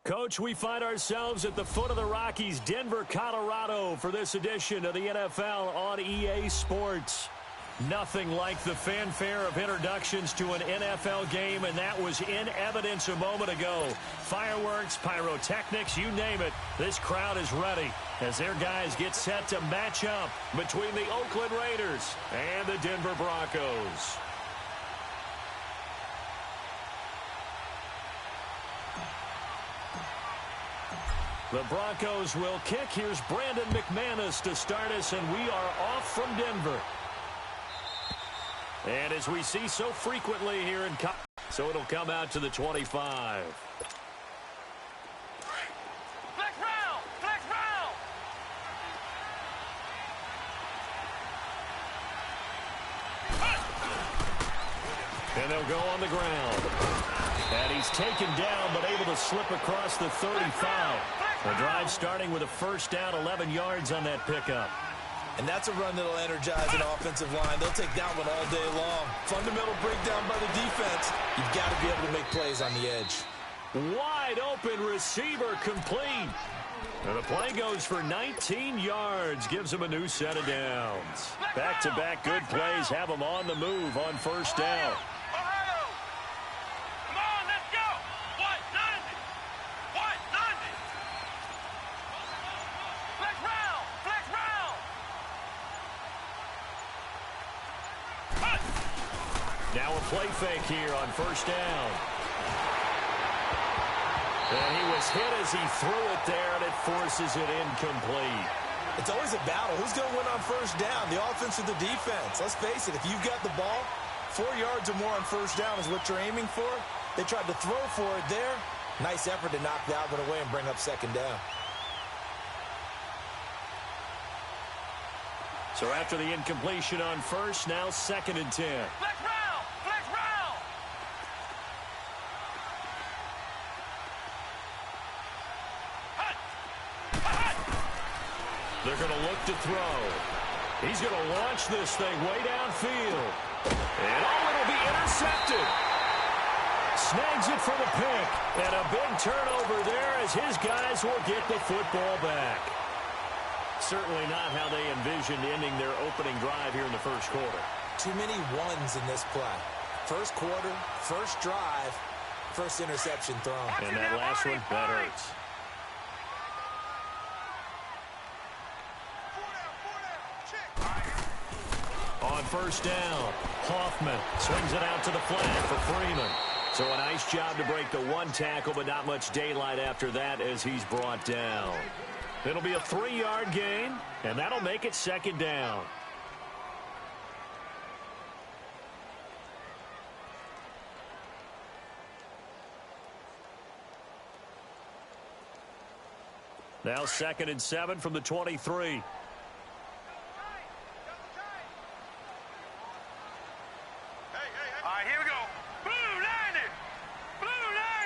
Coach, we find ourselves at the foot of the Rockies, Denver, Colorado, for this edition of the NFL on EA Sports. Nothing like the fanfare of introductions to an NFL game, and that was in evidence a moment ago. Fireworks, pyrotechnics, you name it, this crowd is ready as their guys get set to match up between the Oakland Raiders and the Denver Broncos. The Broncos will kick. Here's Brandon McManus to start us, and we are off from Denver. And as we see so frequently here in college, so it'll come out to the 25. Flex round! Flex round! And they'll go on the ground. And he's taken down, but able to slip across the 35. The drive starting with a first down, 11 yards on that pickup. And that's a run that'll energize an offensive line. They'll take that one all day long. Fundamental breakdown by the defense. You've got to be able to make plays on the edge. Wide open receiver complete. And the play goes for 19 yards. Gives him a new set of downs. Back-to-back good plays have him on the move on first down. Now a play fake here on first down. And he was hit as he threw it there, and it forces it incomplete. It's always a battle. Who's going to win on first down, the offense or the defense? Let's face it, if you've got the ball, 4 yards or more on first down is what you're aiming for. They tried to throw for it there. Nice effort to knock that one away and bring up second down. So after the incompletion on first, now 2nd and 10. Flex round! Flex round! They're going to look to throw. He's going to launch this thing way downfield. And it'll be intercepted. Snags it for the pick. And a big turnover there as his guys will get the football back. Certainly not how they envisioned ending their opening drive here in the first quarter. Too many ones in this play. First quarter, first drive, first interception thrown. And that last one, that hurts. On first down, Hoffman swings it out to the flat for Freeman. So a nice job to break the one tackle, but not much daylight after that as he's brought down. It'll be a 3-yard gain, and that'll make it 2nd down. Now 2nd and 7 from the 23. All right, here we go. Blue 90! Blue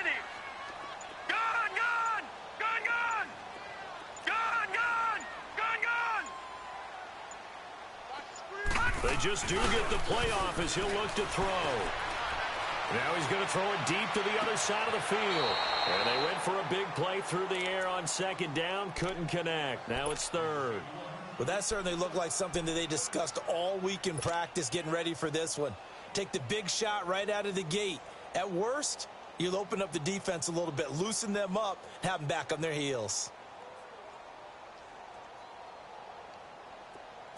90! Gun, gun! Gun, gun! Gun, gun! Gun, gun! They just do get the play off as he'll look to throw. Now he's going to throw it deep to the other side of the field. And they went for a big play through the air on 2nd down. Couldn't connect. Now it's 3rd. Well, that certainly looked like something that they discussed all week in practice getting ready for this one. Take the big shot right out of the gate. At worst, you'll open up the defense a little bit, loosen them up, have them back on their heels.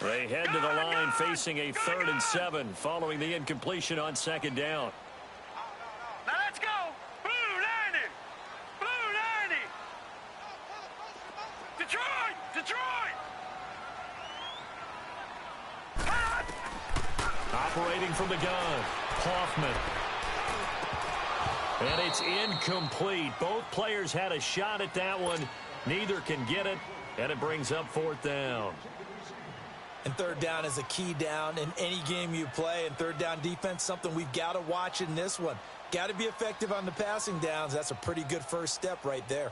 They head to the line facing a 3rd and 7 following the incompletion on 2nd down. Now let's go! Blue 90! Blue 90! Detroit! Detroit! Operating from the gun, Hoffman. And it's incomplete. Both players had a shot at that one. Neither can get it, and it brings up 4th down. And 3rd down is a key down in any game you play. And 3rd down defense, something we've got to watch in this one. Got to be effective on the passing downs. That's a pretty good first step right there.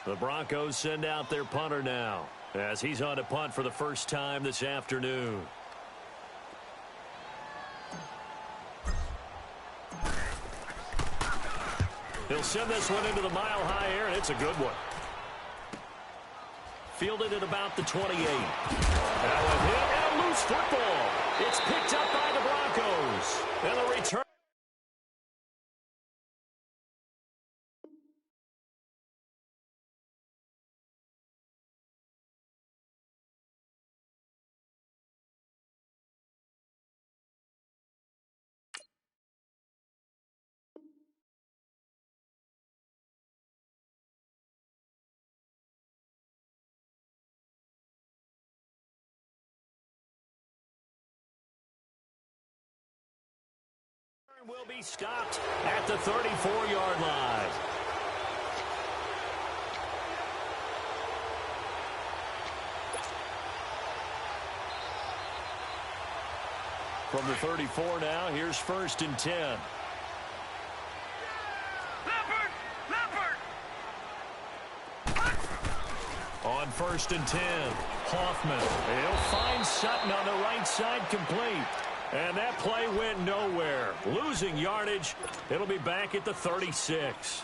The Broncos send out their punter now as he's on to punt for the first time this afternoon. He'll send this one into the mile-high air, and it's a good one. Fielded at about the 28. Now a hit and a loose football. It's picked up by the Broncos. And a return. Will be stopped at the 34-yard line. From the 34 now, here's 1st and 10. On 1st and 10, Hoffman. He'll find Sutton on the right side, complete. And that play went nowhere. Losing yardage. It'll be back at the 36.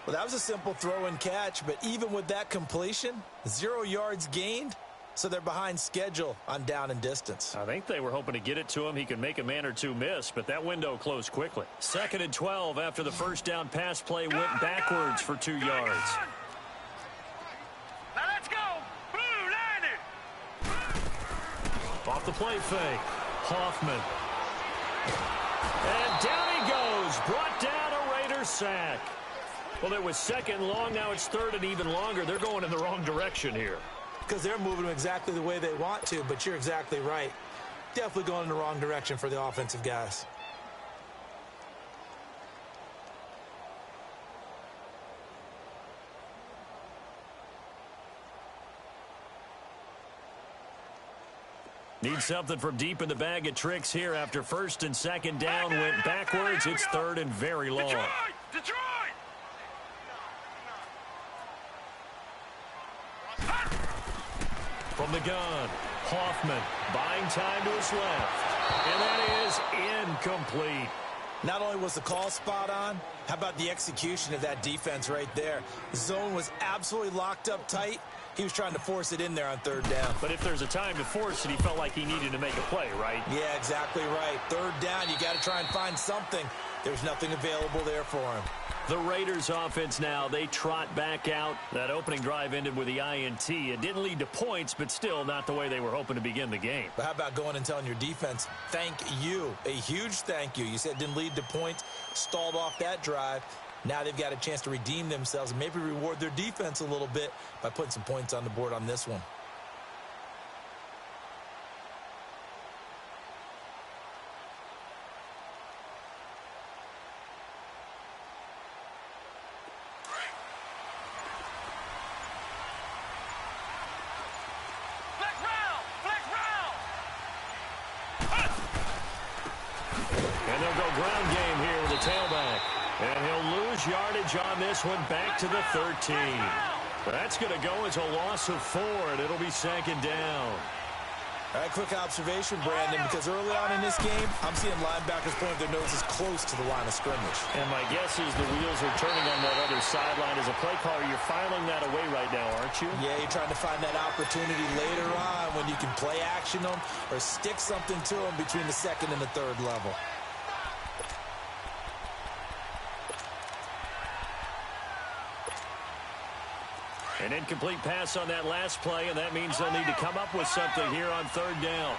Well, that was a simple throw and catch, but even with that completion, 0 yards gained, so they're behind schedule on down and distance. I think they were hoping to get it to him. He could make a man or two miss, but that window closed quickly. 2nd and 12 after the first down pass play went backwards for 2 yards. Now let's go. Blue, line it. Off the play fake. Hoffman. And down he goes. Brought down a Raider sack. Well, it was 2nd long. Now it's 3rd and even longer. They're going in the wrong direction here. Because they're moving exactly the way they want to, but you're exactly right. Definitely going in the wrong direction for the offensive guys. Need something from deep in the bag of tricks here after 1st and 2nd down went backwards. It's 3rd and very long. Detroit! From the gun, Hoffman buying time to his left. And that is incomplete. Not only was the call spot on, how about the execution of that defense right there? The zone was absolutely locked up tight. He was trying to force it in there on 3rd down. But if there's a time to force it, he felt like he needed to make a play, right? Yeah, exactly right. 3rd down, you got to try and find something. There's nothing available there for him. The Raiders offense now, they trot back out. That opening drive ended with the INT. It didn't lead to points, but still not the way they were hoping to begin the game. But how about going and telling your defense, thank you, a huge thank you. You said it didn't lead to points, stalled off that drive. Now they've got a chance to redeem themselves and maybe reward their defense a little bit by putting some points on the board on this one. And they'll go ground game here with the tailback. And he'll lose yardage on this one back to the 13. That's going to go as a loss of 4, and it'll be 2nd down. All right, quick observation, Brandon, because early on in this game, I'm seeing linebackers point their noses close to the line of scrimmage. And my guess is the wheels are turning on that other sideline. As a play caller, you're filing that away right now, aren't you? Yeah, you're trying to find that opportunity later on when you can play action them or stick something to them between the 2nd and the 3rd level. An incomplete pass on that last play, and that means they'll need to come up with something here on 3rd down.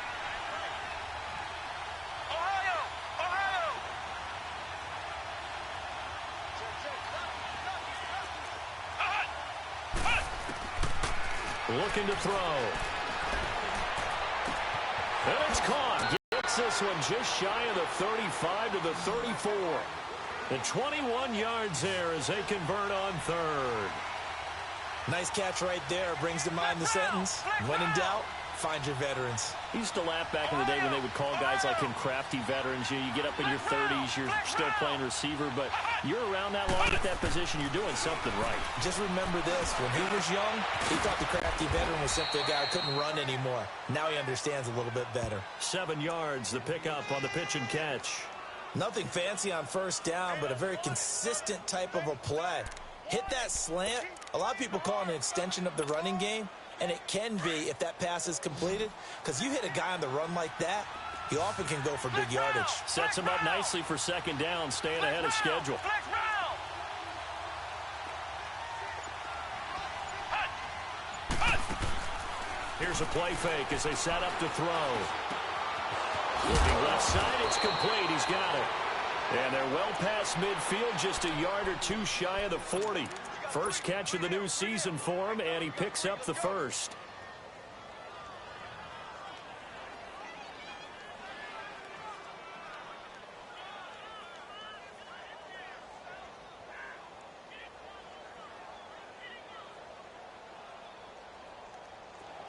Looking to throw. And it's caught. Gets this one just shy of the 35 to the 34. The 21 yards there as they convert on 3rd. Nice catch right there. Brings to mind the sentence, when in doubt, find your veterans. I used to laugh back in the day when they would call guys like him crafty veterans. You get up in your 30s, you're still playing receiver, but you're around that long at that position, you're doing something right. Just remember this, when he was young, he thought the crafty veteran was simply a guy who couldn't run anymore. Now he understands a little bit better. 7 yards, the pickup on the pitch and catch. Nothing fancy on first down, but a very consistent type of a play. Hit that slant. A lot of people call it an extension of the running game, and it can be if that pass is completed, because you hit a guy on the run like that, he often can go for big yardage. Sets him up nicely for second down, staying ahead of schedule. Here's a play fake as they set up to throw. Looking left side, it's complete. He's got it. And they're well past midfield, just a yard or two shy of the 40. First catch of the new season for him, and he picks up the first.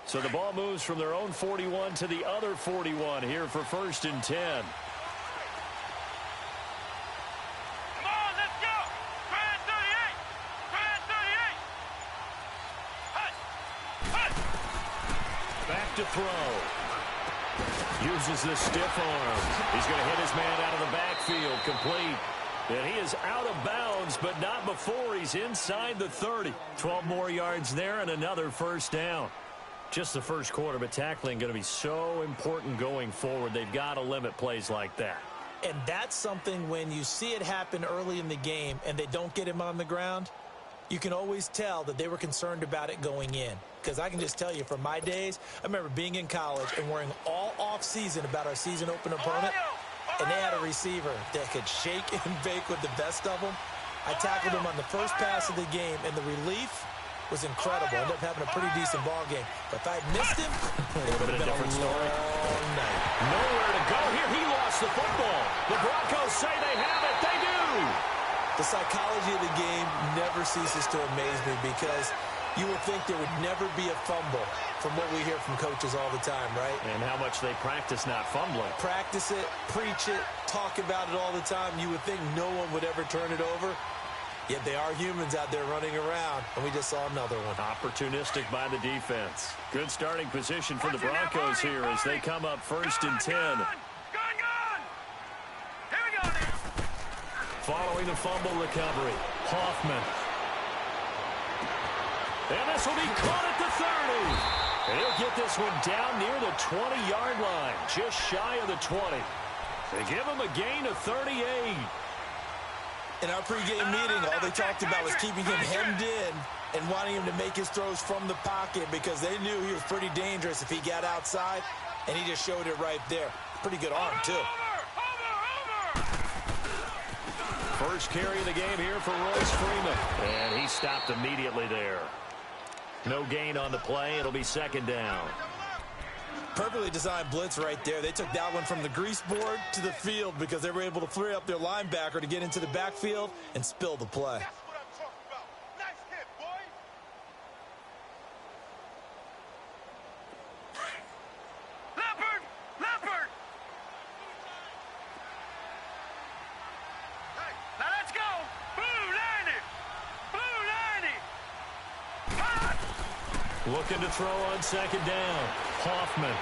So the ball moves from their own 41 to the other 41 here for 1st and 10. Come on, let's go. Try 38. Try 38. Back to throw. Uses the stiff arm. He's going to hit his man out of the backfield, complete. And he is out of bounds, but not before he's inside the 30. 12 more yards there and another first down. Just the first quarter, but tackling going to be so important going forward. They've got to limit plays like that. And that's something when you see it happen early in the game and they don't get him on the ground, you can always tell that they were concerned about it going in. Because I can just tell you from my days, I remember being in college and worrying all off-season about our season open opponent, and they had a receiver that could shake and bake with the best of them. I tackled him on the first pass of the game, and the relief was incredible. Ended up having a pretty decent ball game. But if I had missed him, it would have been a different story. Night. Nowhere to go here. He lost the football. The Broncos say they have it. They do. The psychology of the game never ceases to amaze me, because you would think there would never be a fumble from what we hear from coaches all the time, right? And how much they practice not fumbling. Practice it, preach it, talk about it all the time. You would think no one would ever turn it over. Yet they are humans out there running around, and we just saw another one. Opportunistic by the defense. Good starting position for the Broncos here as they come up 1st and 10. Gone. Here we go now. Following the fumble recovery, Hoffman. And this will be caught at the 30. And he'll get this one down near the 20-yard line, just shy of the 20. They give him a gain of 38. In our pregame meeting, all they talked about was keeping him hemmed in and wanting him to make his throws from the pocket, because they knew he was pretty dangerous if he got outside, and he just showed it right there. Pretty good arm, too. First carry of the game here for Royce Freeman. And he stopped immediately there. No gain on the play. It'll be second down. Perfectly designed blitz right there. They took that one from the grease board to the field because they were able to free up their linebacker to get into the backfield and spill the play. That's what I'm talking about. Nice hit, boy. Leopard! Leopard! Hey, now let's go. Blue line it. Blue line it. Hot. Looking to throw on second down. Hoffman.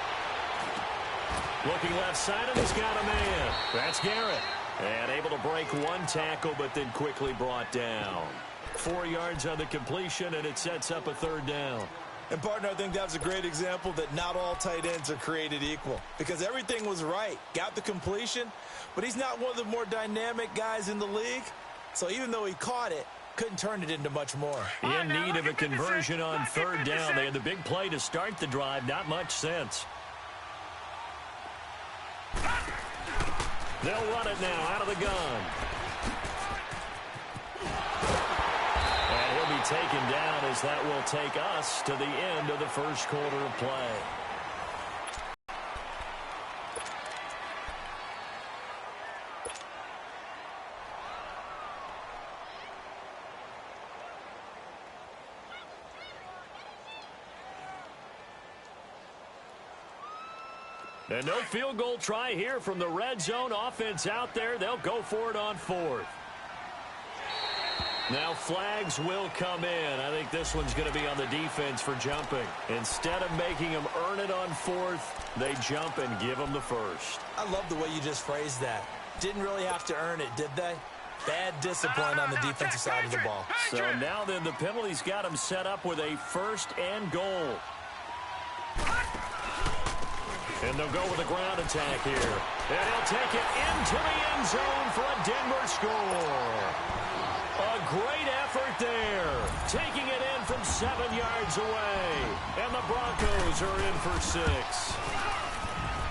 Looking left side, and he's got a man. That's Garrett. And able to break one tackle, but then quickly brought down. 4 yards on the completion, and it sets up a third down. And, partner, I think that's a great example that not all tight ends are created equal, because everything was right. Got the completion, but he's not one of the more dynamic guys in the league. So even though he caught it, couldn't turn it into much more. In need of a conversion on third down. They had the big play to start the drive. Not much sense. They'll run it now out of the gun. And he'll be taken down as that will take us to the end of the first quarter of play. And no field goal try here from the red zone. Offense out there. They'll go for it on fourth. Now flags will come in. I think this one's going to be on the defense for jumping. Instead of making them earn it on fourth, they jump and give them the first. I love the way you just phrased that. Didn't really have to earn it, did they? Bad discipline on the defensive side of the ball. So now then the penalty's got him set up with a 1st and goal. And they'll go with a ground attack here. And he'll take it into the end zone for a Denver score. A great effort there. Taking it in from 7 yards away. And the Broncos are in for 6.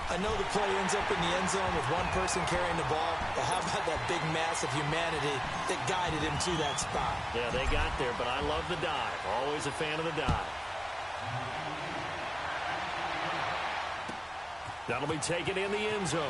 I know the play ends up in the end zone with one person carrying the ball, but how about that big mass of humanity that guided him to that spot? Yeah, they got there, but I love the dive. Always a fan of the dive. That'll be taken in the end zone.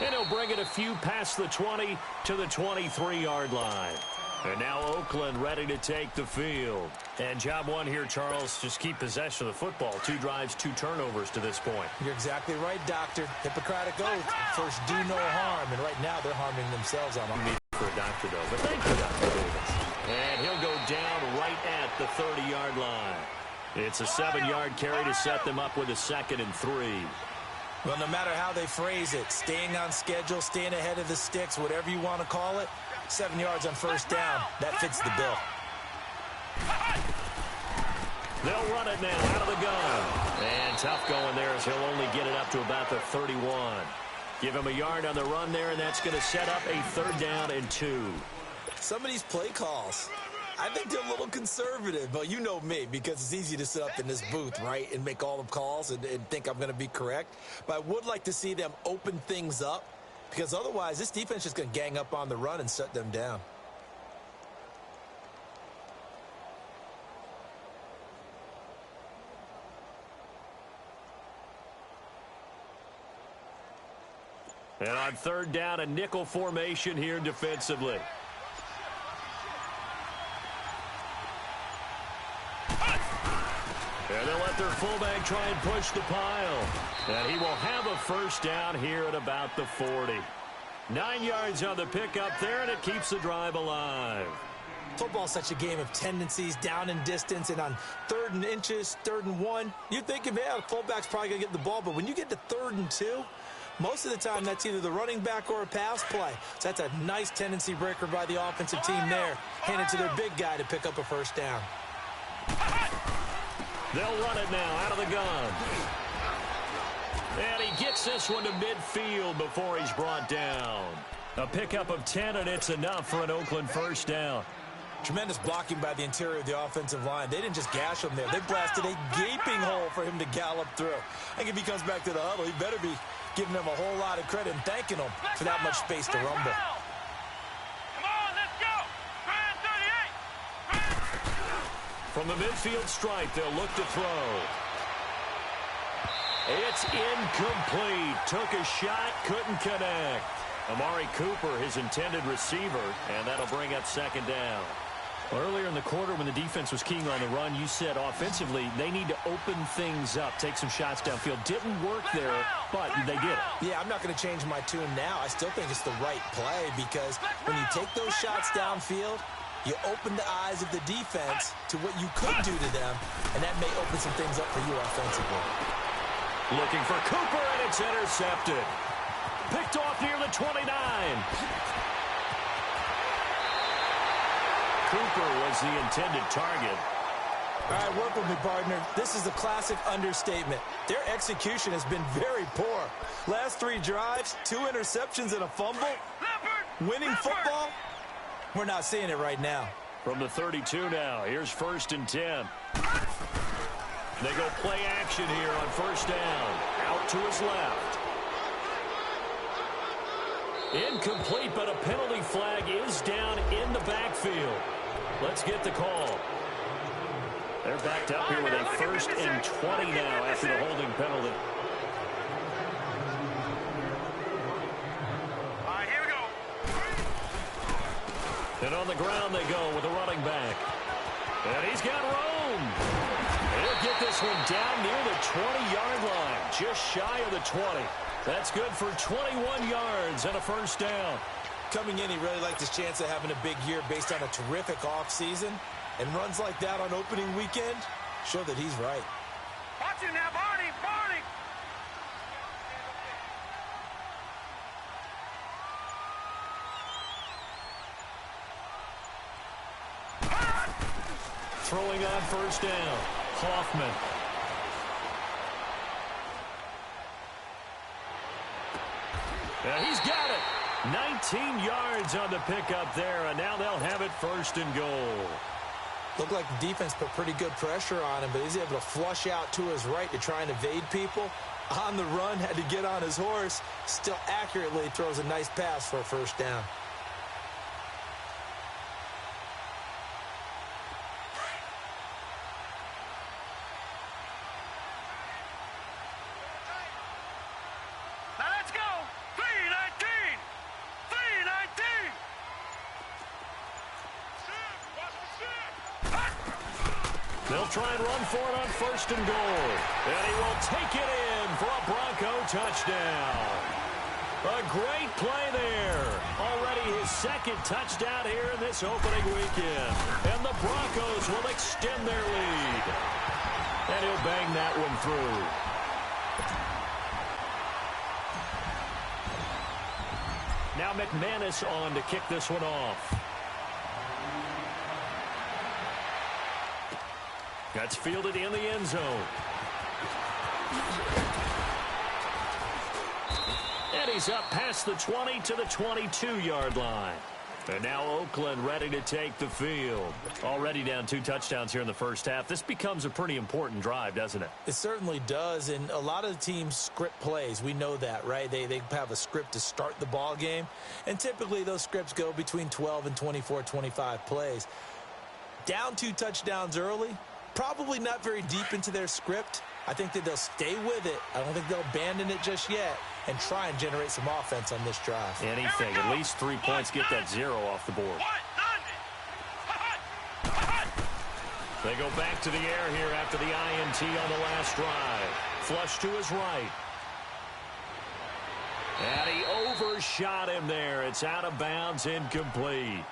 And he'll bring it a few past the 20 to the 23-yard line. And now Oakland ready to take the field. And job one here, Charles, just keep possession of the football. 2 drives, 2 turnovers to this point. You're exactly right, Doctor. Hippocratic oath. First, do no harm. And right now, they're harming themselves on them. For a doctor, though. But thank you, Dr. Davis. And he'll go down right at the 30-yard line. It's a 7-yard carry to set them up with a 2nd and 3. Well, no matter how they phrase it, staying on schedule, staying ahead of the sticks, whatever you want to call it, 7 yards on 1st down, that fits the bill. They'll run it now out of the gun. And tough going there as he'll only get it up to about the 31. Give him a yard on the run there, and that's going to set up a 3rd down and 2. Some of these play calls, I think they're a little conservative, but you know me, because it's easy to sit up in this booth, right, and make all the calls and think I'm going to be correct. But I would like to see them open things up, because otherwise this defense is going to gang up on the run and shut them down. And on 3rd down, a nickel formation here defensively. And they'll let their fullback try and push the pile. And he will have a 1st down here at about the 40. 9 yards on the pickup there, and it keeps the drive alive. Football's such a game of tendencies, down in distance, and on 3rd and inches, 3rd and 1, you think, yeah, the fullback's probably going to get the ball, but when you get to 3rd and 2, most of the time that's either the running back or a pass play. So that's a nice tendency breaker by the offensive team there. Hand it to their big guy to pick up a 1st down. They'll run it now out of the gun. And he gets this one to midfield before he's brought down. A pickup of 10, and it's enough for an Oakland 1st down. Tremendous blocking by the interior of the offensive line. They didn't just gash him there. They blasted a gaping hole for him to gallop through. I think if he comes back to the huddle, he better be giving them a whole lot of credit and thanking them for that much space to rumble. Come on, let's go. Grand 38. From the midfield stripe, they'll look to throw. It's incomplete. Took a shot, couldn't connect. Amari Cooper, his intended receiver, and that'll bring up 2nd down. Earlier in the quarter when the defense was keying on the run, you said offensively they need to open things up, take some shots downfield. Didn't work there, but they did it. Yeah, I'm not going to change my tune now. I still think it's the right play because when you take those shots downfield, you open the eyes of the defense to what you could do to them, and that may open some things up for you offensively. Looking for Cooper, and it's intercepted. Picked off near the 29. Cooper was the intended target. All right, work with me, partner. This is a classic understatement. Their execution has been very poor. Last 3 drives, 2 interceptions and a fumble. Winning football? We're not seeing it right now. From the 32 now, here's 1st and 10. They go play action here on 1st down. Out to his left. Incomplete, but a penalty flag is down in the backfield. Let's get the call. They're backed up here with a 1st and 20 now after the holding penalty. All right, here we go. And on the ground they go with a running back. And he's got room. He'll get this one down near the 20-yard line, just shy of the 20. That's good for 21 yards and a 1st down. Coming in, he really liked his chance of having a big year based on a terrific offseason. And runs like that on opening weekend show that he's right. Watch it now, Barney, Barney. throwing on first down. Hoffman. He's got it. 19 yards on the pickup there, and now they'll have it first and goal. Looked like the defense put pretty good pressure on him, but he's able to flush out to his right to try and evade people. On the run, had to get on his horse. Still accurately throws a nice pass for a first down. They'll try and run for it on first and goal. And he will take it in for a Bronco touchdown. A great play there. Already his second touchdown here in this opening weekend. And the Broncos will extend their lead. And he'll bang that one through. Now McManus on to kick this one off. That's fielded in the end zone. And he's up past the 20 to the 22-yard line. And now Oakland ready to take the field. Already down 2 touchdowns here in the first half. This becomes a pretty important drive, doesn't it? It certainly does, and a lot of the teams script plays. We know that, right? They have a script to start the ball game, and typically those scripts go between 12 and 24, 25 plays. Down 2 touchdowns early, probably not very deep into their script. I think that they'll stay with it. I don't think they'll abandon it just yet and try and generate some offense on this drive. Anything. At least 3 points, get that 0 off the board. They go back to the air here after the INT on the last drive. Flush to his right. And he overshot him there. It's out of bounds, incomplete.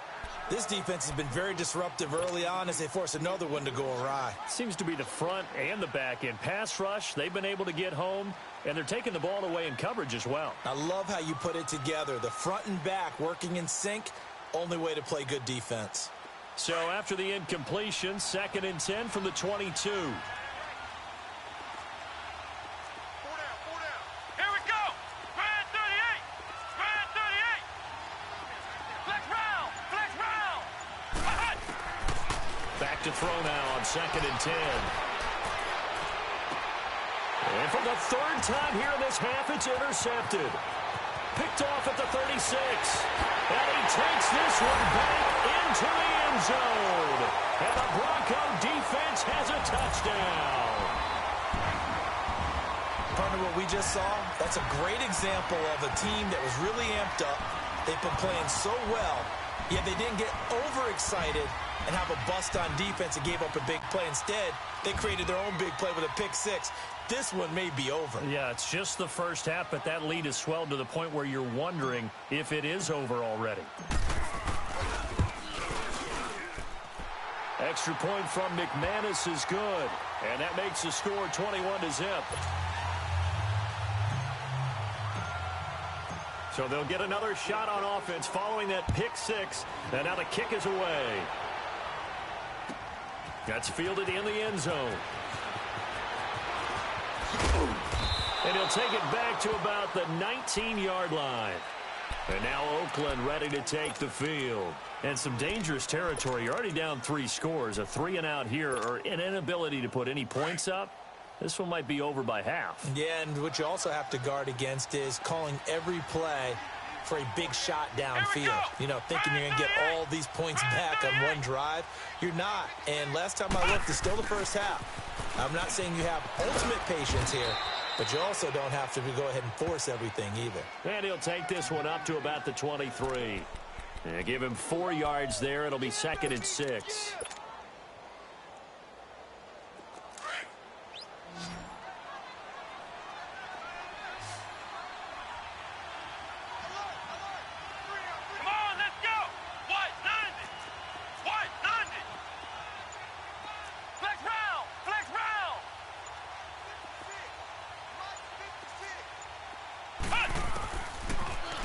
This defense has been very disruptive early on as they force another one to go awry. Seems to be the front and the back end. Pass rush, they've been able to get home, and they're taking the ball away in coverage as well. I love how you put it together. The front and back working in sync, only way to play good defense. So after the incompletion, 2nd and 10 from the 22. To throw now on 2nd and 10. And for the 3rd time here in this half, it's intercepted. Picked off at the 36. And he takes this one back into the end zone. And the Bronco defense has a touchdown. Partner, what we just saw, that's a great example of a team that was really amped up. They've been playing so well, yet they didn't get overexcited and have a bust on defense and gave up a big play. Instead, they created their own big play with a pick 6. This one may be over. Yeah, it's just the first half, but that lead has swelled to the point where you're wondering if it is over already. Extra point from McManus is good, and that makes the score 21-0. So they'll get another shot on offense following that pick 6, and now the kick is away. That's fielded in the end zone. And he'll take it back to about the 19-yard line. And now Oakland ready to take the field. And some dangerous territory. You're already down 3 scores. A 3-and-out here, or an inability to put any points up. This one might be over by half. Yeah, and what you also have to guard against is calling every play for a big shot downfield. You know, thinking you're going to get all these points back on one drive. You're not. And last time I looked, it's still the first half. I'm not saying you have ultimate patience here, but you also don't have to go ahead and force everything either. And he'll take this one up to about the 23. And give him 4 yards there. It'll be 2nd and 6.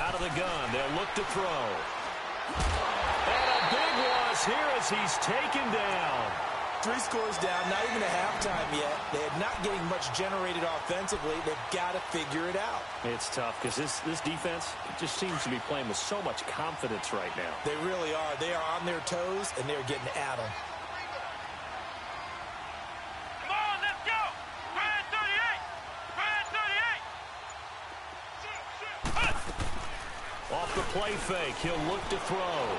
Out of the gun, they'll look to throw. And a big loss here as he's taken down. 3 scores down, not even a halftime yet. They're not getting much generated offensively. They've got to figure it out. It's tough because this defense just seems to be playing with so much confidence right now. They really are. They are on their toes, and they're getting at them. Come on, let's go. Brand 38. Brand 38. Off the play fake, he'll look to throw.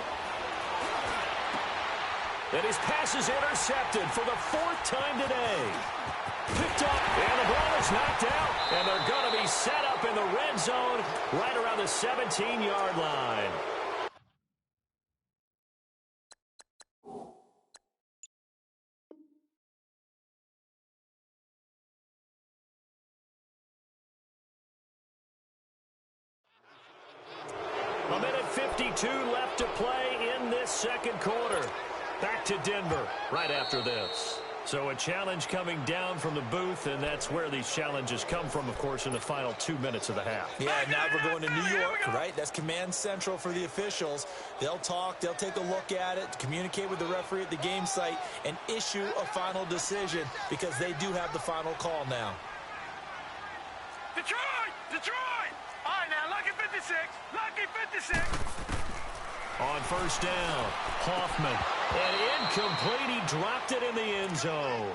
And his pass is intercepted for the 4th time today. Picked up, and the ball is knocked out. And they're going to be set up in the red zone right around the 17-yard line. A minute 52 left to play in this second quarter. Back to Denver right after this. So a challenge coming down from the booth, and that's where these challenges come from, of course, in the final 2 minutes of the half. Yeah, now we're going to New York, right? That's command central for the officials. They'll talk, they'll take a look at it, communicate with the referee at the game site, and issue a final decision because they do have the final call now. Detroit! Detroit! All right, now, lucky 56. Lucky 56. On first down, Hoffman. And incomplete. He dropped it in the end zone.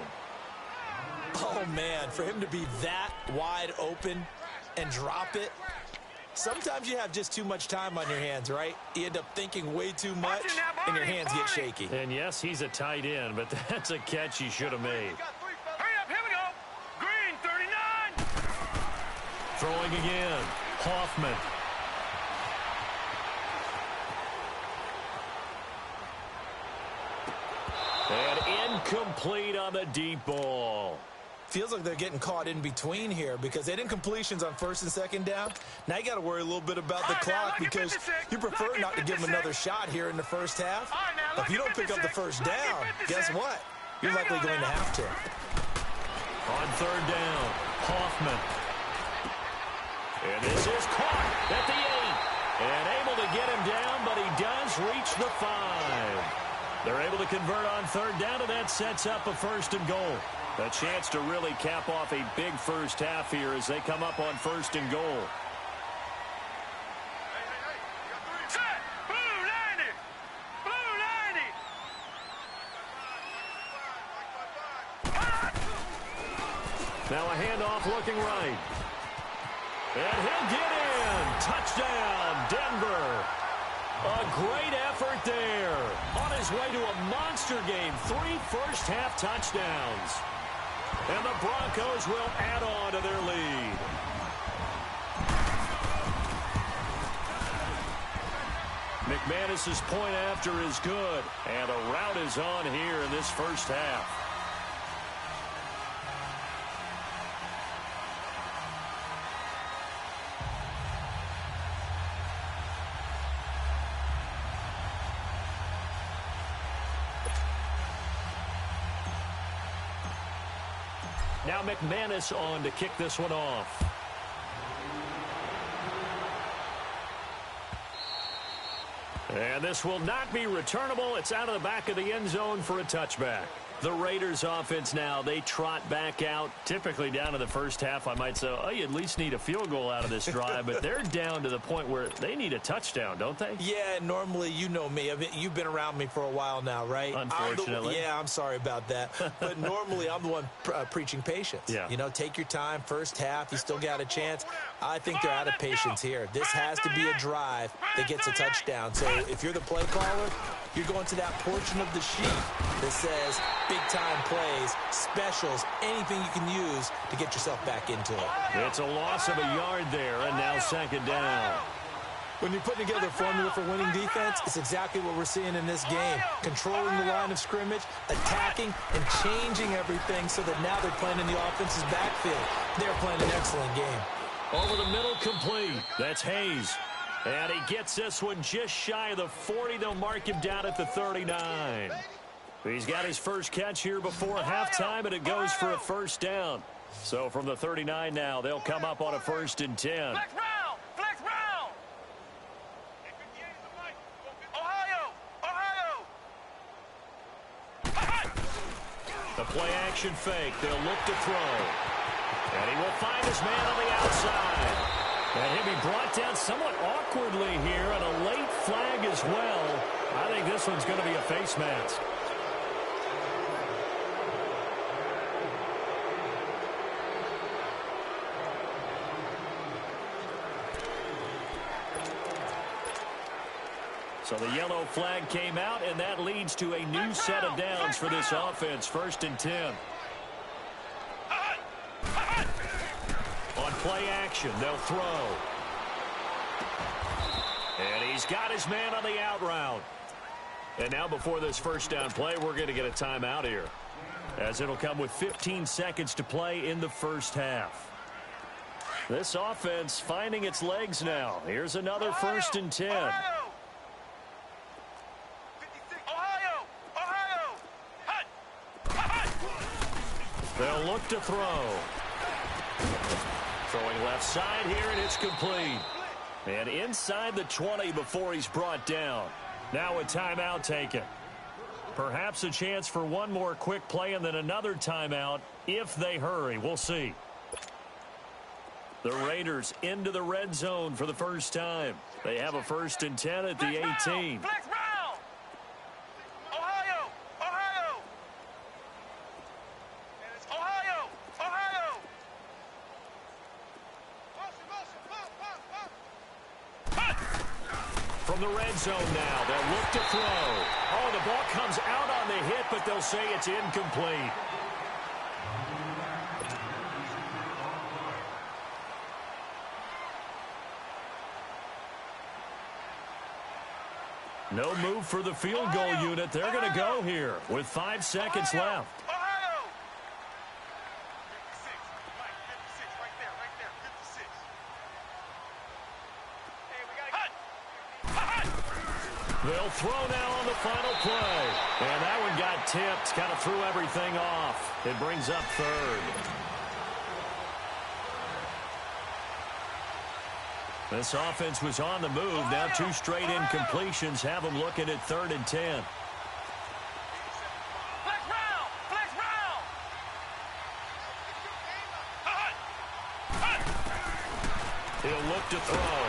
Oh, man, for him to be that wide open and drop it. Sometimes you have just too much time on your hands, right? You end up thinking way too much, and your hands get shaky. And, yes, he's a tight end, but that's a catch he should have made. Hurry up, here we go. Green, 39. Throwing again, Hoffman. And incomplete on the deep ball. Feels like they're getting caught in between here because they didn't completions on 1st and 2nd down. Now you got to worry a little bit about the clock because you prefer not to give them another shot here in the first half. If you don't pick up the first down, guess what? You're likely going to have to. On 3rd down, Hoffman. And this is caught at the 8. And able to get him down, but he does reach the 5. They're able to convert on 3rd down, and that sets up a 1st and goal. A chance to really cap off a big first half here as they come up on 1st and goal. Set! Blue 90! Blue 90! Now a handoff looking right. And he'll get in. Touchdown, Denver. A great effort there. On his way to a monster game. 3 first-half touchdowns. And the Broncos will add on to their lead. McManus's point after is good. And a rout is on here in this first half. Now McManus on to kick this one off. And this will not be returnable. It's out of the back of the end zone for a touchback. The Raiders offense now, they trot back out, typically down to the first half. I might say, oh, you at least need a field goal out of this drive, but they're down to the point where they need a touchdown, don't they? Yeah, normally, you know me. I mean, you've been around me for a while now, right? Unfortunately. I'm sorry about that. But normally, I'm the one preaching patience. Yeah. You know, take your time. First half, you still got a chance. I think they're out of patience here. This has to be a drive that gets a touchdown. So if you're the play caller, you're going to that portion of the sheet that says big-time plays, specials, anything you can use to get yourself back into it. It's a loss of a yard there, and now 2nd down. When you're putting together a formula for winning defense, it's exactly what we're seeing in this game. Controlling the line of scrimmage, attacking, and changing everything so that now they're playing in the offense's backfield. They're playing an excellent game. Over the middle, complete. That's Hayes. And he gets this one just shy of the 40. They'll mark him down at the 39. He's got his first catch here before halftime, and it goes for a first down. So from the 39 now, they'll come up on a 1st and 10. Flex round! Flex round! Ohio! Ohio! The play-action fake. They'll look to throw. And he will find his man on the outside. And he'll be brought down somewhat awkwardly here, and a late flag as well. I think this one's going to be a face mask. So the yellow flag came out, and that leads to a new set of downs for this offense. 1st and 10. On play action, they'll throw. And he's got his man on the out route. And now before this first down play, we're going to get a timeout here, as it'll come with 15 seconds to play in the first half. This offense finding its legs now. Here's another 1st and 10. They'll look to throw. Throwing left side here, and it's complete. And inside the 20 before he's brought down. Now a timeout taken. Perhaps a chance for one more quick play and then another timeout if they hurry. We'll see. The Raiders into the red zone for the first time. They have a 1st and 10 at the 18. From the red zone now, they'll look to throw. Oh, the ball comes out on the hit, but they'll say it's incomplete. No move for the field goal unit. They're going to go here with 5 seconds left. They'll throw now on the final play. And that one got tipped. Kind of threw everything off. It brings up 3rd. This offense was on the move. Now 2 straight incompletions have them looking at 3rd and 10. He'll look to throw.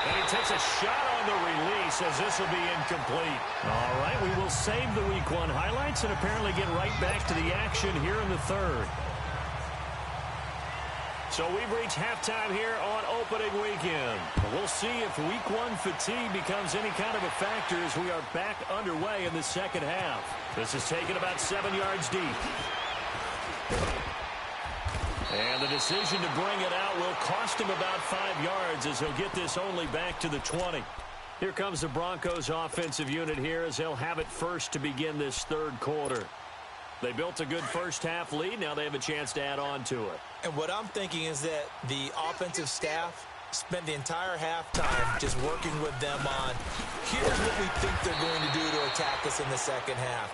And he takes a shot on the release as this will be incomplete. All right, we will save the Week 1 highlights and apparently get right back to the action here in the 3rd. So we've reached halftime here on opening weekend. We'll see if Week 1 fatigue becomes any kind of a factor as we are back underway in the second half. This is taken about 7 yards deep. And the decision to bring it out will cost him about 5 yards as he'll get this only back to the 20. Here comes the Broncos offensive unit here as they'll have it first to begin this 3rd quarter. They built a good first half lead. Now they have a chance to add on to it. And what I'm thinking is that the offensive staff spent the entire halftime just working with them on, here's what we think they're going to do to attack us in the second half.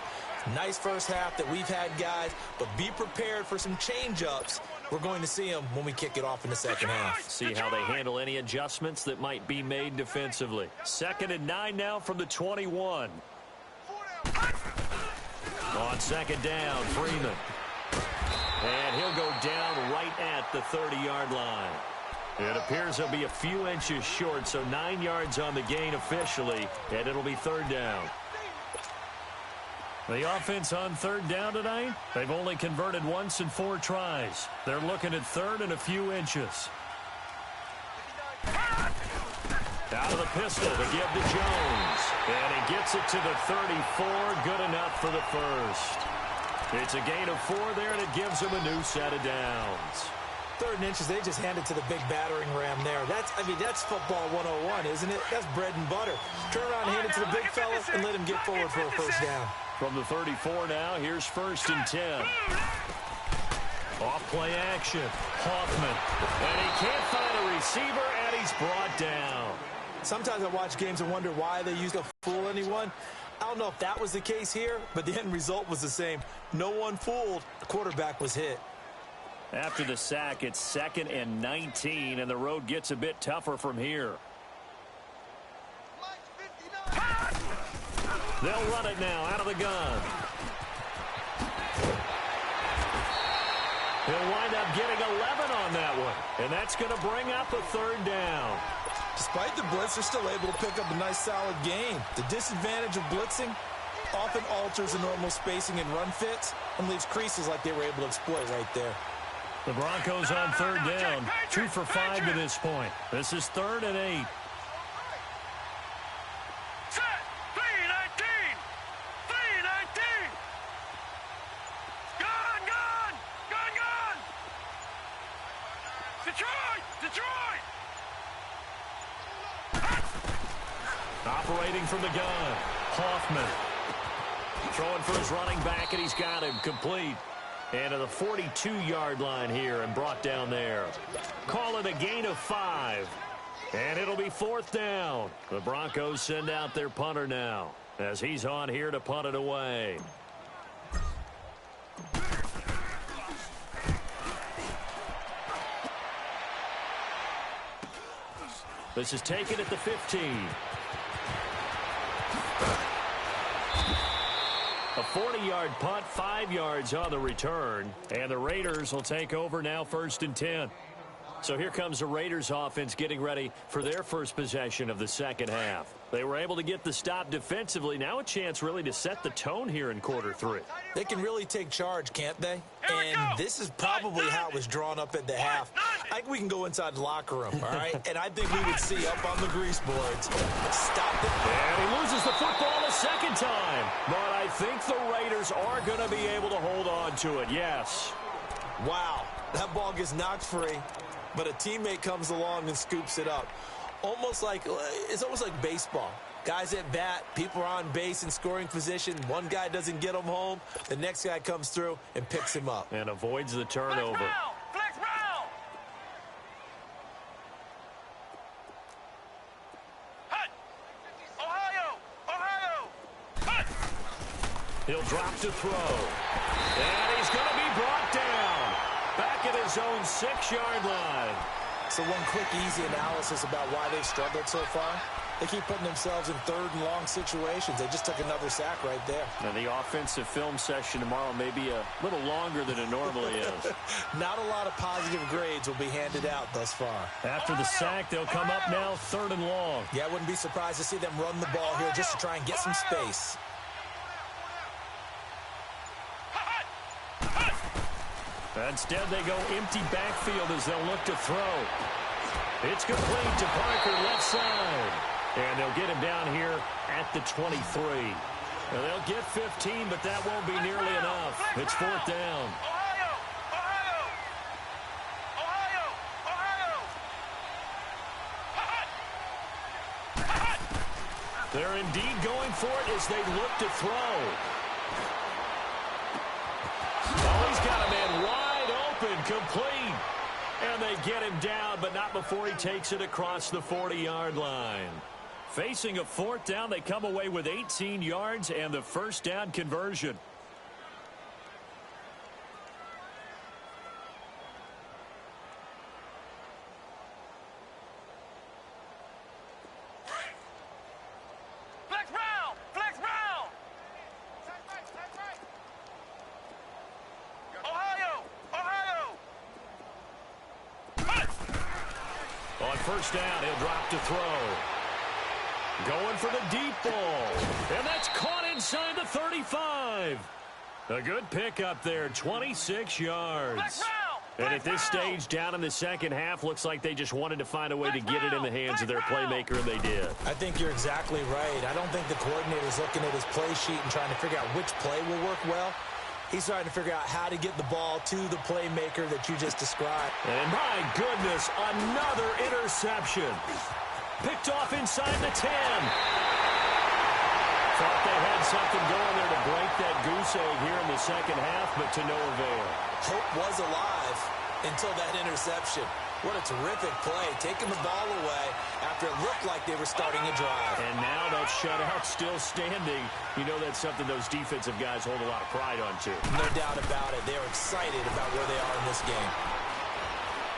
Nice first half that we've had, guys, but be prepared for some change-ups. We're going to see them when we kick it off in the second half. See how they handle any adjustments that might be made defensively. 2nd and 9 now from the 21. On 2nd down, Freeman. And he'll go down right at the 30-yard line. It appears he'll be a few inches short, so 9 yards on the gain officially, and it'll be 3rd down. The offense on 3rd down tonight, they've only converted once in 4 tries. They're looking at 3rd and a few inches. Out of the pistol to give to Jones. And he gets it to the 34. Good enough for the first. It's a gain of 4 there, and it gives him a new set of downs. 3rd and inches, they just hand it to the big battering ram there. That's football 101, isn't it? That's bread and butter. Turn around and hand it to the big fella and let him get forward for a first down. From the 34 now, here's 1st and 10. Off play action. Hoffman. And he can't find a receiver, and he's brought down. Sometimes I watch games and wonder why they used to fool anyone. I don't know if that was the case here, but the end result was the same. No one fooled. The quarterback was hit. After the sack, it's 2nd and 19, and the road gets a bit tougher from here. They'll run it now out of the gun. He'll wind up getting 11 on that one, and that's going to bring up a third down. Despite the blitz, they're still able to pick up a nice, solid gain. The disadvantage of blitzing often alters the normal spacing and run fits and leaves creases like they were able to exploit right there. The Broncos on third down, 2 for 5 to this point. This is 3rd and 8. Set. 3-19. 3-19. Gone, gone. Gone, gone. Detroit. Detroit. Operating from the gun, Hoffman. Throwing for his running back, and he's got him complete. And to the 42-yard line here and brought down there. Call it a gain of 5. And it'll be 4th down. The Broncos send out their punter now as he's on here to punt it away. This is taken at the 15. A 40-yard punt, 5 yards on the return. And the Raiders will take over now 1st and 10. So here comes the Raiders offense getting ready for their first possession of the second half. They were able to get the stop defensively. Now a chance really to set the tone here in quarter 3. They can really take charge, can't they? And this is probably how it was drawn up at the half. I think we can go inside the locker room, all right? And I think we would see up on the grease boards. Stop it. And he loses the football a second time. But I think the Raiders are going to be able to hold on to it, yes. Wow, that ball gets knocked free, but a teammate comes along and scoops it up. It's almost like baseball. Guys at bat, people are on base in scoring position. One guy doesn't get him home. The next guy comes through and picks him up. And avoids the turnover. Flex round. Hut. Ohio. Ohio. Hut. He'll drop to throw. And he's going to be brought down. Back at his own 6-yard line. So one quick, easy analysis about why they've struggled so far. They keep putting themselves in 3rd and long situations. They just took another sack right there. Now the offensive film session tomorrow may be a little longer than it normally is. Not a lot of positive grades will be handed out thus far. After the sack, they'll come up now 3rd and long. Yeah, I wouldn't be surprised to see them run the ball here just to try and get some space. Instead, they go empty backfield as they'll look to throw. It's complete to Parker, left side. And they'll get him down here at the 23. Now, they'll get 15, but that won't be nearly enough. It's 4th down. Ohio. Ohio. Ohio. Ohio. They're indeed going for it as they look to throw. Oh, he's got a man wide open, complete. And they get him down, but not before he takes it across the 40-yard line. Facing a 4th down, they come away with 18 yards and the first down conversion. Flex round. Flex round. Ohio. Ohio. On first down, he'll drop to throw. Going for the deep ball. And that's caught inside the 35. A good pickup there, 26 yards. And at this stage, down in the second half, looks like they just wanted to find a way to get it in the hands of their playmaker, and they did. I think you're exactly right. I don't think the coordinator's looking at his play sheet and trying to figure out which play will work well. He's trying to figure out how to get the ball to the playmaker that you just described. And my goodness, another interception. Picked off inside the 10. Thought they had something going there to break that goose egg here in the second half, but to no avail. Hope was alive until that interception. What a terrific play, taking the ball away after it looked like they were starting a drive. And now that shutout still standing. You know that's something those defensive guys hold a lot of pride on, too. No doubt about it. They're excited about where they are in this game.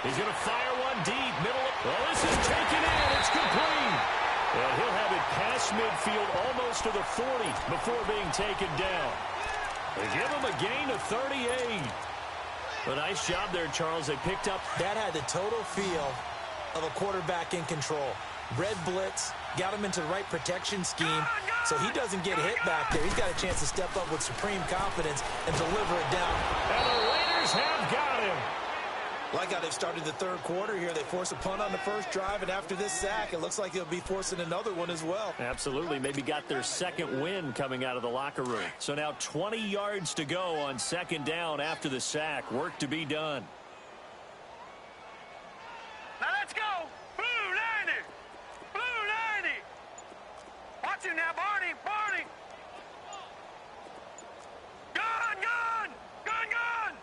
He's going to fire one deep, middle. Well, this is taken in. It's complete. And he'll have it past midfield almost to the 40 before being taken down. They give him a gain of 38. A nice job there, Charles. They picked up. That had the total feel of a quarterback in control. Red blitz, got him into the right protection scheme, so he doesn't get hit back there. He's got a chance to step up with supreme confidence and deliver it down. And the Raiders have got him. Like how they've started the third quarter here. They force a punt on the first drive, and after this sack, it looks like they'll be forcing another one as well. Absolutely. Maybe got their second win coming out of the locker room. So now 20 yards to go on second down after the sack. Work to be done. Now let's go. Blue 90. Blue 90. Watch him now, Barney. Barney. Gun, gun. Gun, gun.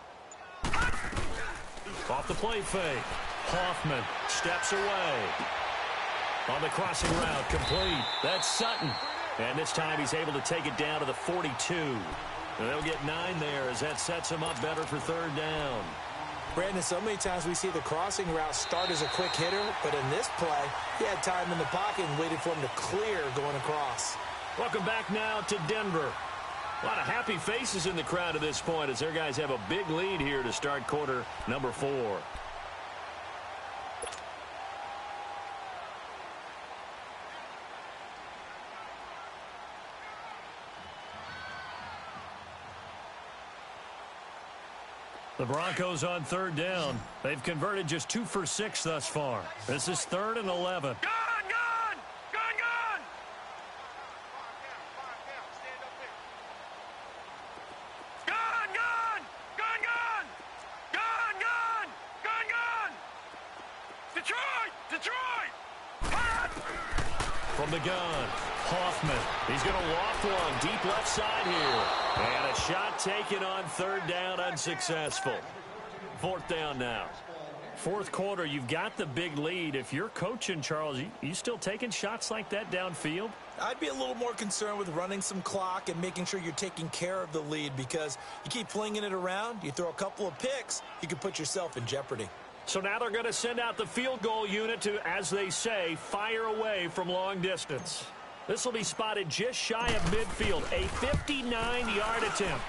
Off the play fake. Hoffman steps away. On the crossing route, complete. That's Sutton. And this time he's able to take it down to the 42. And they'll get 9 there as that sets him up better for third down. Brandon, so many times we see the crossing route start as a quick hitter, but in this play, he had time in the pocket and waited for him to clear going across. Welcome back now to Denver. A lot of happy faces in the crowd at this point as their guys have a big lead here to start quarter number 4. The Broncos on third down. They've converted just 2 for 6 thus far. This is 3rd and 11. Gun, gun. Gun, gun. Gun, gun. Gun, gun. Gun, gun. Gun, gun. Detroit. Detroit. Hot. From the gun, Hoffman. He's going to loft one deep left side here. And a shot taken on third down, unsuccessful. 4th down now. 4th quarter, you've got the big lead. If you're coaching, Charles, you still taking shots like that downfield? I'd be a little more concerned with running some clock and making sure you're taking care of the lead, because you keep flinging it around, you throw a couple of picks, you can put yourself in jeopardy. So now they're going to send out the field goal unit to, as they say, fire away from long distance. This will be spotted just shy of midfield, a 59-yard attempt.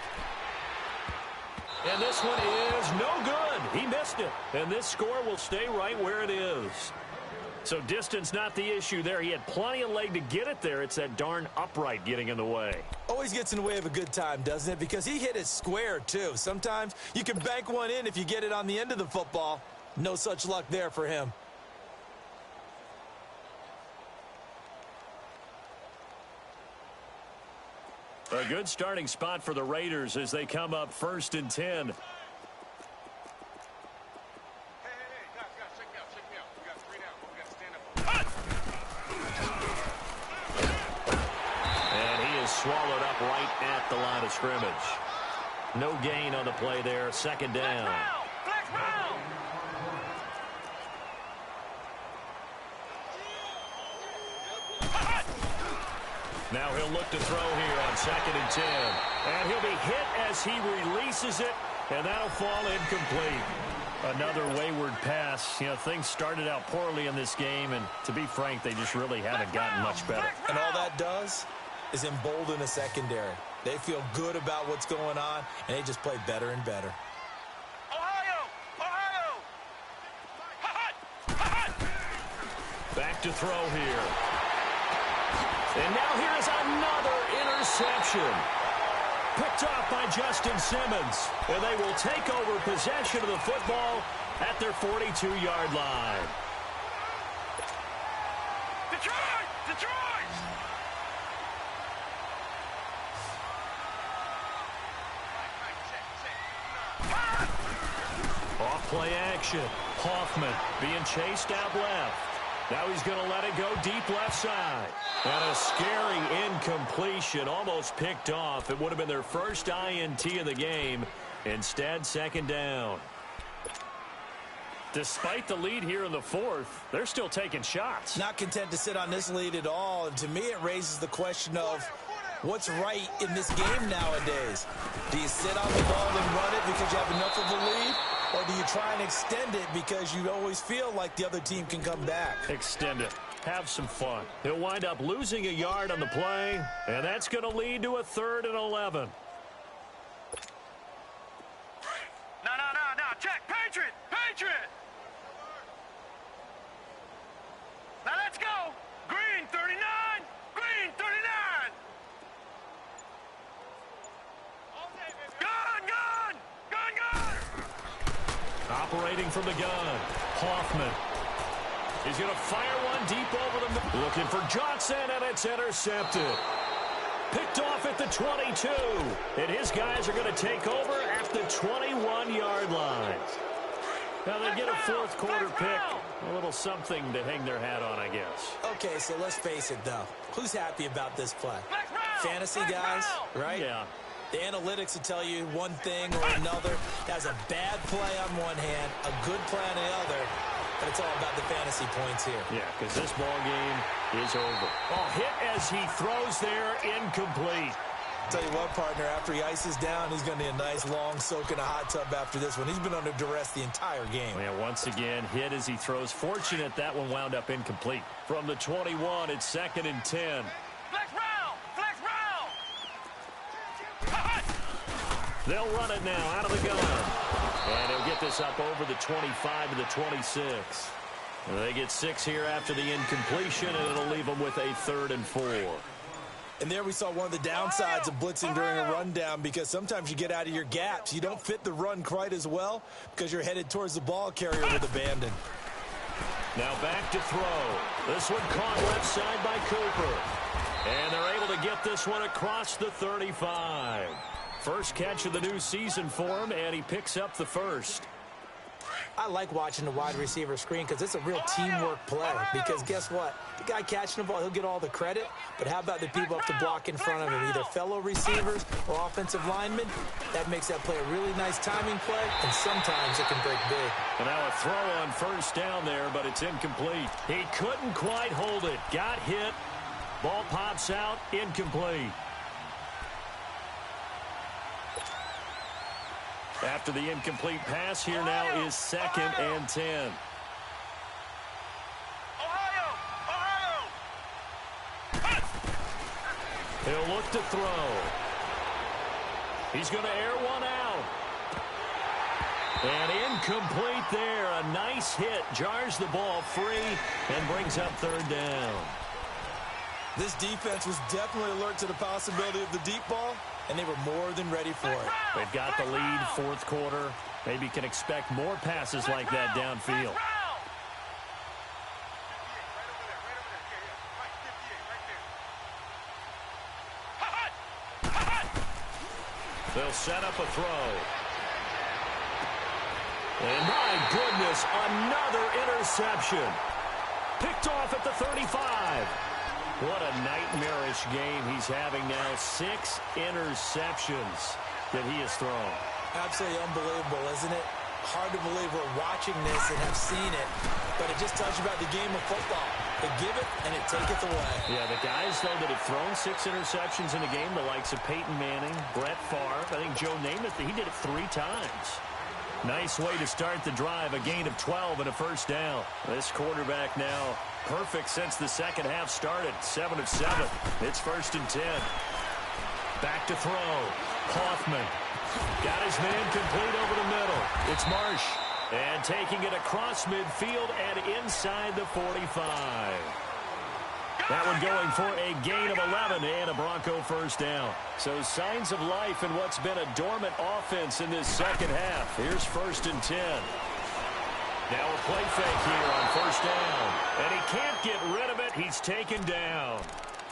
And this one is no good. He missed it. And this score will stay right where it is. So distance not the issue there. He had plenty of leg to get it there. It's that darn upright getting in the way. Always gets in the way of a good time, doesn't it? Because he hit it square, too. Sometimes you can bank one in if you get it on the end of the football. No such luck there for him. A good starting spot for the Raiders as they come up 1st and 10. Hey, guys, check me out. We got 3 down. We got to stand up. And he is swallowed up right at the line of scrimmage. No gain on the play there. 2nd down. Flex round. Now he'll look to throw here on 2nd and 10. And he'll be hit as he releases it, and that'll fall incomplete. Another wayward pass. You know, things started out poorly in this game, and to be frank, they just really haven't gotten much better. And all that does is embolden a secondary. They feel good about what's going on, and they just play better and better. Ohio. Ohio. Hot. Hot. Back to throw here. And now here is another interception. Picked off by Justin Simmons. And they will take over possession of the football at their 42-yard line. Detroit. Detroit. Off play action. Hoffman being chased out left. Now he's going to let it go deep left side. And a scary incompletion, almost picked off. It would have been their first INT of the game. Instead, 2nd down. Despite the lead here in the 4th, they're still taking shots. Not content to sit on this lead at all. And to me, it raises the question of what's right in this game nowadays. Do you sit on the ball and run it because you have enough of a lead? Or do you try and extend it because you always feel like the other team can come back? Extend it. Have some fun. He'll wind up losing a yard on the play, and that's going to lead to a 3rd and 11. No. Operating from the gun, Hoffman. He's going to fire one deep over the middle. Looking for Johnson, and it's intercepted. Picked off at the 22. And his guys are going to take over at the 21-yard line. Now they get a fourth quarter pick. A little something to hang their hat on, I guess. Okay, so let's face it, though. Who's happy about this play? Fantasy guys, right? Yeah. The analytics will tell you one thing or another. That's a bad play on one hand, a good play on the other, but it's all about the fantasy points here. Yeah, because this ball game is over. Oh, hit as he throws there, incomplete. Tell you what, partner, after he ices down, he's going to need a nice long soak in a hot tub after this one. He's been under duress the entire game. Yeah, once again, hit as he throws. Fortunate that one wound up incomplete. From the 21, it's 2nd and 10. Flex round! Flex round! They'll run it now out of the gun. And he'll get this up over the 25 to the 26. They get 6 here after the incompletion, and it'll leave them with a 3rd and 4. And there we saw one of the downsides of blitzing during a rundown, because sometimes you get out of your gaps. You don't fit the run quite as well because you're headed towards the ball carrier with abandon. Now back to throw. This one caught left side by Cooper. And they're able to get this one across the 35. First catch of the new season for him, and he picks up the first. I like watching the wide receiver screen because it's a real teamwork play. Because guess what? The guy catching the ball, he'll get all the credit. But how about the people up to block in front of him, either fellow receivers or offensive linemen? That makes that play a really nice timing play, and sometimes it can break big. And now a throw on first down there, but it's incomplete. He couldn't quite hold it. Got hit. Ball pops out, incomplete. After the incomplete pass, here now is 2nd and 10. He'll look to throw. He's going to air one out. And incomplete there. A nice hit. Jars the ball free and brings up 3rd down. This defense was definitely alert to the possibility of the deep ball, and they were more than ready for it. They've got the lead, 4th quarter. Maybe can expect more passes like that downfield. They'll set up a throw. And my goodness, another interception. Picked off at the 35. What a nightmarish game he's having now. 6 interceptions that he has thrown. Absolutely unbelievable, isn't it? Hard to believe we're watching this and have seen it, but it just tells you about the game of football. It giveth and it taketh away. Yeah, the guys, though, that have thrown 6 interceptions in a game, the likes of Peyton Manning, Brett Favre, I think Joe Namath, he did it 3 times. Nice way to start the drive, a gain of 12 and a first down. This quarterback now perfect since the second half started, 7 of 7. It's 1st and 10. Back to throw. Hoffman got his man complete over the middle. It's Marsh. And taking it across midfield and inside the 45. That one going for a gain of 11 and a Bronco first down. So signs of life in what's been a dormant offense in this second half. Here's 1st and 10. Now a play fake here on first down. And he can't get rid of it. He's taken down.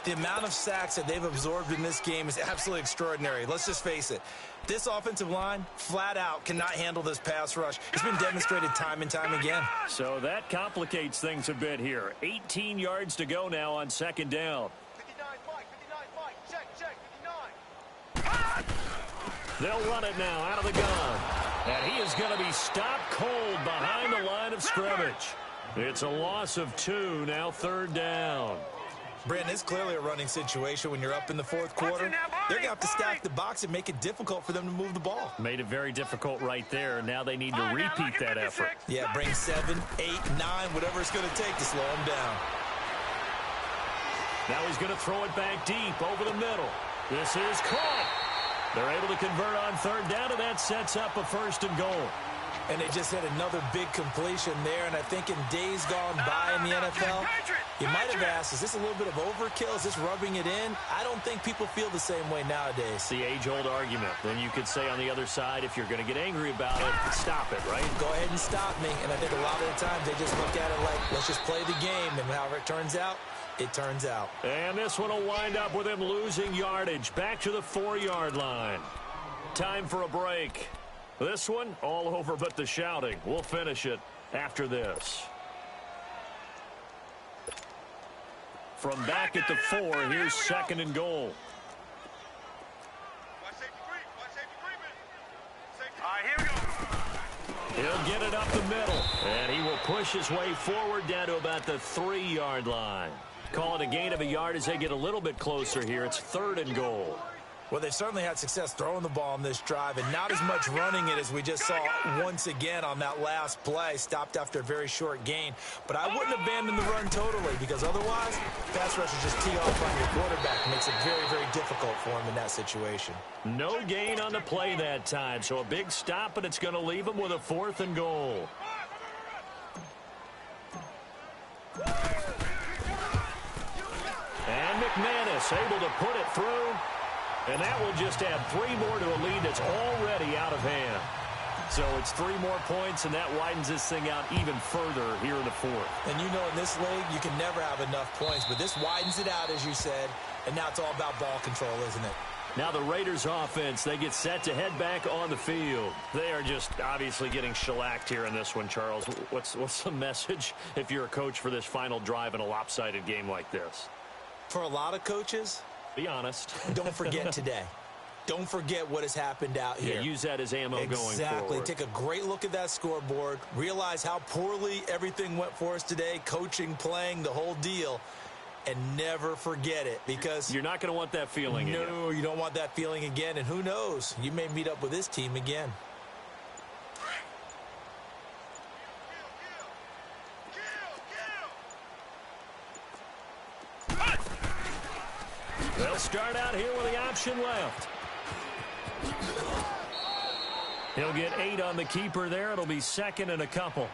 The amount of sacks that they've absorbed in this game is absolutely extraordinary. Let's just face it. This offensive line, flat out, cannot handle this pass rush. It's been demonstrated time and time again. So that complicates things a bit here. 18 yards to go now on 2nd down. 59 Mike, check, 59. They'll run it now out of the gun. And he is going to be stopped cold behind the line of scrimmage. It's a loss of 2, now 3rd down. Brandon, it's clearly a running situation when you're up in the 4th quarter. They're going to have to stack the box and make it difficult for them to move the ball. Made it very difficult right there. Now they need to repeat that effort. Yeah, bring 7, 8, 9, whatever it's going to take to slow him down. Now he's going to throw it back deep over the middle. This is caught. They're able to convert on 3rd down, and that sets up a 1st and goal. And they just hit another big completion there. And I think in days gone by in the NFL, you might have asked, is this a little bit of overkill? Is this rubbing it in? I don't think people feel the same way nowadays. It's the age-old argument. Then you could say on the other side, if you're going to get angry about it, stop it, right? Go ahead and stop me. And I think a lot of the times they just look at it like, let's just play the game. And however it turns out, it turns out. And this one will wind up with him losing yardage. Back to the 4-yard line. Time for a break. This one, all over but the shouting. We'll finish it after this. From back at the 4, here's 2nd and goal. All right, here we go. He'll get it up the middle, and he will push his way forward down to about the 3-yard line. Call it a gain of a yard as they get a little bit closer here. It's 3rd and goal. Well, they've certainly had success throwing the ball on this drive and not as much running it as we just saw once again on that last play. Stopped after a very short gain. But I wouldn't abandon the run totally because otherwise, pass rushers just tee off on your quarterback. It makes it very, very difficult for him in that situation. No gain on the play that time, so a big stop, but it's going to leave him with a 4th and goal. And McManus able to put it through. And that will just add 3 more to a lead that's already out of hand. So it's 3 more points, and that widens this thing out even further here in the 4th. And you know in this league, you can never have enough points. But this widens it out, as you said. And now it's all about ball control, isn't it? Now the Raiders offense, they get set to head back on the field. They are just obviously getting shellacked here in this one, Charles. What's the message if you're a coach for this final drive in a lopsided game like this? For a lot of coaches, be honest. Don't forget today. Don't forget what has happened out here. Yeah, use that as ammo going forward. Exactly. Take a great look at that scoreboard. Realize how poorly everything went for us today. Coaching, playing, the whole deal. And never forget it because you're not going to want that feeling again. No, you don't want that feeling again. And who knows? You may meet up with this team again. They'll start out here with the option left. He'll get 8 on the keeper there. It'll be 2nd and a couple.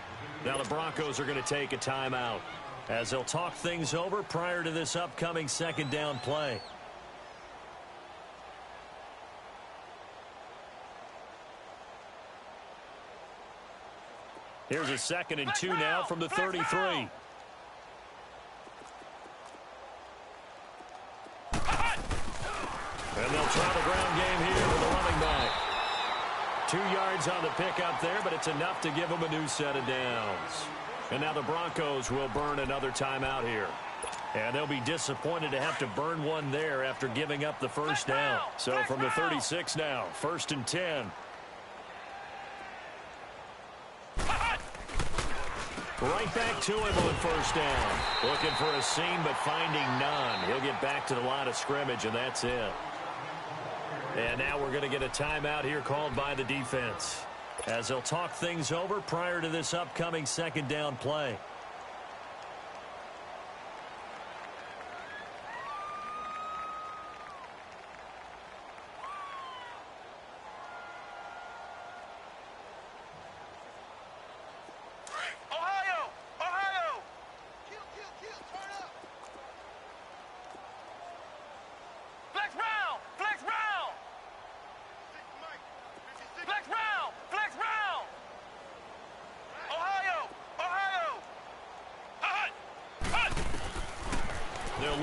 Now the Broncos are going to take a timeout as they'll talk things over prior to this upcoming 2nd down play. Here's a 2nd and 2 now from the 33. And they'll try the ground game here with the running back. 2 yards on the pickup there, but it's enough to give them a new set of downs. And now the Broncos will burn another timeout here. And they'll be disappointed to have to burn one there after giving up the first down. So from the 36 now, 1st and 10. Right back to him on 1st down. Looking for a seam, but finding none. He'll get back to the line of scrimmage, and that's it. And now we're going to get a timeout here called by the defense as they'll talk things over prior to this upcoming 2nd down play.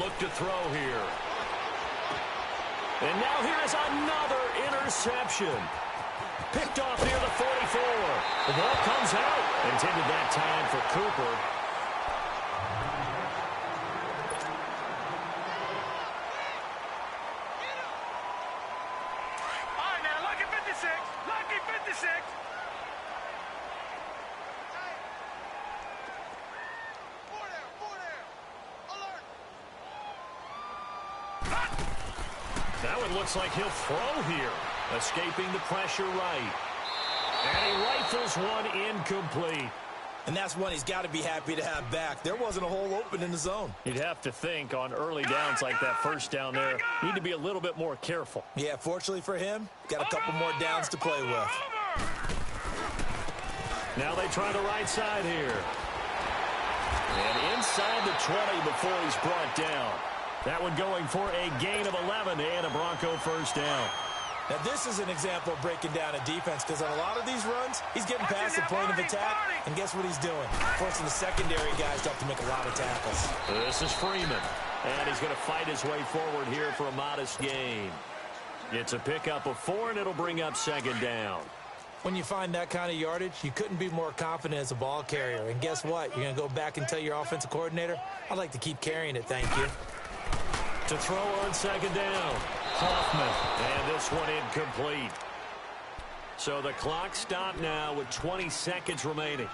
Look to throw here. And now here is another interception. Picked off near the 44. The ball comes out. Intended that time for Cooper. All right, now, lucky 56. Lucky 56. That one looks like he'll throw here. Escaping the pressure right. And he rifles one incomplete. And that's one he's got to be happy to have back. There wasn't a hole open in the zone. You'd have to think on early downs like that 1st down there, need to be a little bit more careful. Yeah, fortunately for him, got a couple more downs to play with. Now they try the right side here. And inside the 20 before he's brought down. That one going for a gain of 11 and a Bronco first down. Now, this is an example of breaking down a defense because on a lot of these runs, he's getting past the point of attack, and guess what he's doing? Forcing the secondary guys to have to make a lot of tackles. This is Freeman, and he's going to fight his way forward here for a modest gain. It's a pickup of 4, and it'll bring up second down. When you find that kind of yardage, you couldn't be more confident as a ball carrier. And guess what? You're going to go back and tell your offensive coordinator, I'd like to keep carrying it, thank you. To throw on second down, Hoffman, and this one incomplete. So the clock stopped now with 20 seconds remaining.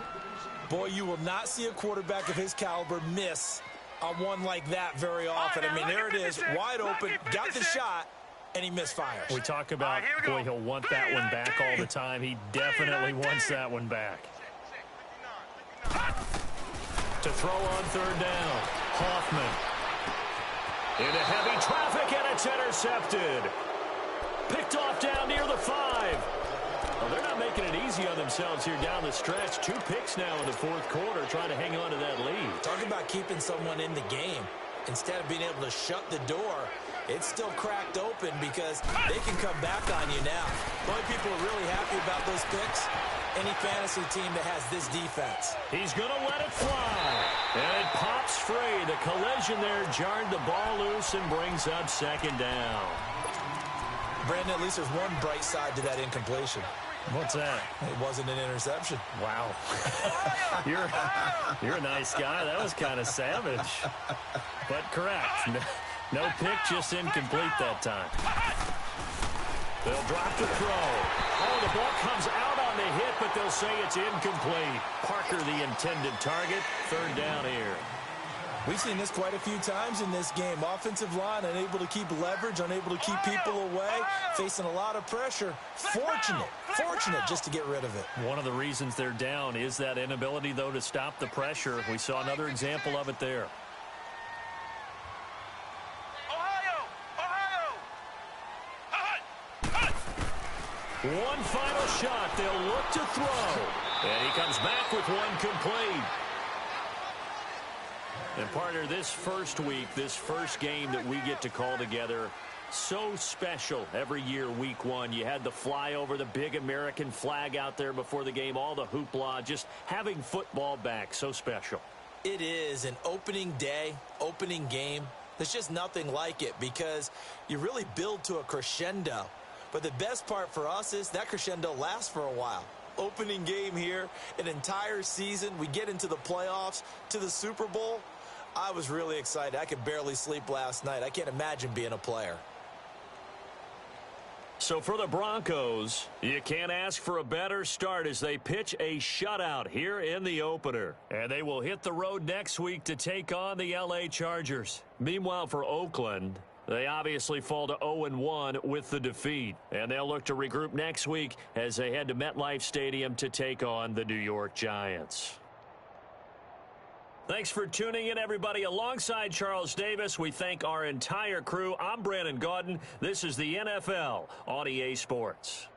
Boy, you will not see a quarterback of his caliber miss on one like that very often. I mean, there it is, wide open, got the shot, and he misfires. We talk about, boy, he'll want that one back all the time. He definitely wants that one back. To throw on third down, Hoffman. Into heavy traffic, and it's intercepted. Picked off down near the 5. Well, they're not making it easy on themselves here down the stretch. 2 picks now in the fourth quarter, trying to hang on to that lead. Talk about keeping someone in the game. Instead of being able to shut the door, it's still cracked open because they can come back on you now. The only people who are really happy about those picks, any fantasy team that has this defense. He's going to let it fly. And it pops free. The collision there jarred the ball loose and brings up second down. Brandon, at least there's one bright side to that incompletion. What's that? It wasn't an interception. Wow. You're a nice guy. That was kind of savage. But correct. No pick, just incomplete that time. They'll drop the throw. Oh, the ball comes out on the hit, but they'll say it's incomplete. Parker, the intended target. Third down here. We've seen this quite a few times in this game. Offensive line unable to keep leverage, unable to keep people away, facing a lot of pressure. Fortunate just to get rid of it. One of the reasons they're down is that inability, though, to stop the pressure. We saw another example of it there. One final shot. They'll look to throw. And he comes back with one complete. And partner, this first week, this first game that we get to call together, so special every year, week 1. You had the flyover, the big American flag out there before the game, all the hoopla, just having football back, so special. It is an opening day, opening game. There's just nothing like it because you really build to a crescendo. But the best part for us is that crescendo lasts for a while. Opening game here, an entire season. We get into the playoffs, to the Super Bowl. I was really excited. I could barely sleep last night. I can't imagine being a player. So for the Broncos, you can't ask for a better start as they pitch a shutout here in the opener. And they will hit the road next week to take on the LA Chargers. Meanwhile, for Oakland, they obviously fall to 0-1 with the defeat. And they'll look to regroup next week as they head to MetLife Stadium to take on the New York Giants. Thanks for tuning in, everybody. Alongside Charles Davis, we thank our entire crew. I'm Brandon Gaudin. This is the NFL on EA Sports.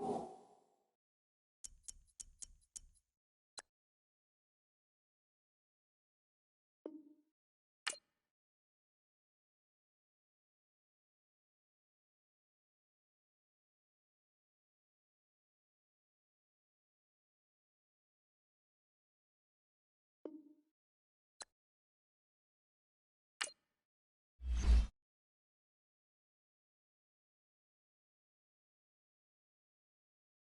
it.